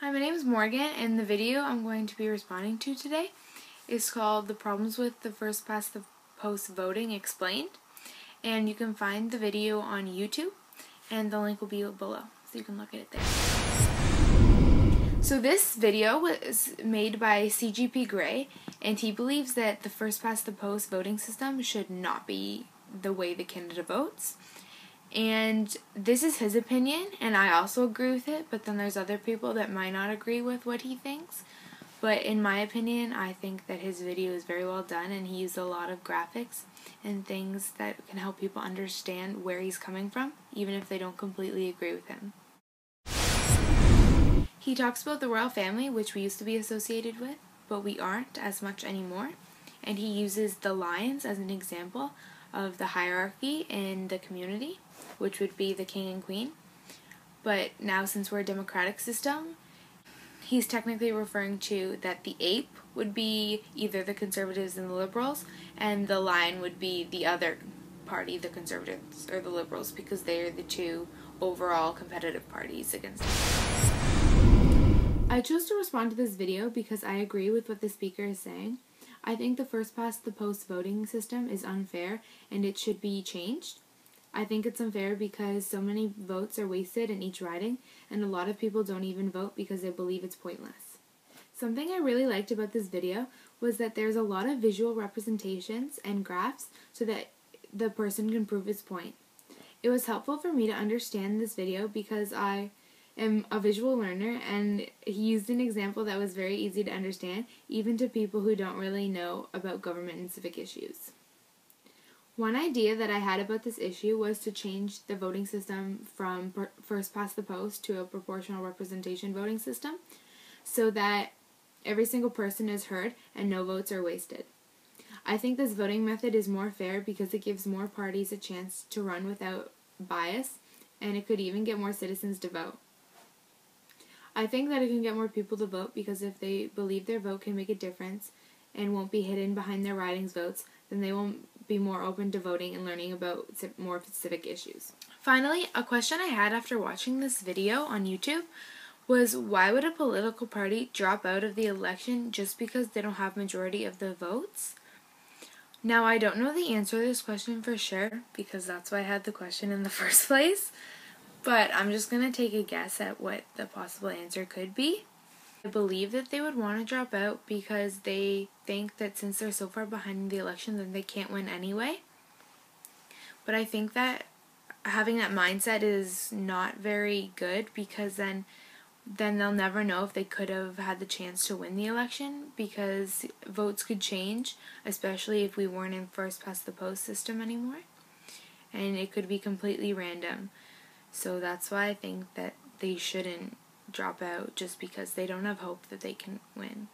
Hi, my name is Morgan, and the video I'm going to be responding to today is called The Problems with the First Past the Post Voting Explained. And you can find the video on YouTube, and the link will be below, so you can look at it there. So this video was made by CGP Gray, and he believes that the first past the post voting system should not be the way the candidate votes. And this is his opinion, and I also agree with it, but then there's other people that might not agree with what he thinks. But in my opinion, I think that his video is very well done, and he used a lot of graphics and things that can help people understand where he's coming from, even if they don't completely agree with him. He talks about the royal family, which we used to be associated with, but we aren't as much anymore. And he uses the lions as an example of the hierarchy in the community, which would be the king and queen. But now, since we're a democratic system, he's technically referring to that the ape would be either the conservatives and the liberals, and the lion would be the other party, the conservatives or the liberals, because they are the two overall competitive parties against us. I chose to respond to this video because I agree with what the speaker is saying. I think the first past the post voting system is unfair and it should be changed. I think it's unfair because so many votes are wasted in each riding, and a lot of people don't even vote because they believe it's pointless. Something I really liked about this video was that there's a lot of visual representations and graphs so that the person can prove his point. It was helpful for me to understand this video because I am a visual learner, and he used an example that was very easy to understand, even to people who don't really know about government and civic issues. One idea that I had about this issue was to change the voting system from first past the post to a proportional representation voting system so that every single person is heard and no votes are wasted. I think this voting method is more fair because it gives more parties a chance to run without bias, and it could even get more citizens to vote. I think that it can get more people to vote because if they believe their vote can make a difference and won't be hidden behind their riding's votes, then they will be more open to voting and learning about more civic issues. Finally, a question I had after watching this video on YouTube was, why would a political party drop out of the election just because they don't have majority of the votes? Now, I don't know the answer to this question for sure because that's why I had the question in the first place. But I'm just going to take a guess at what the possible answer could be. I believe that they would want to drop out because they think that since they're so far behind in the election, then they can't win anyway. But I think that having that mindset is not very good because then they'll never know if they could have had the chance to win the election, because votes could change, especially if we weren't in first past the post system anymore. And it could be completely random. So that's why I think that they shouldn't drop out just because they don't have hope that they can win.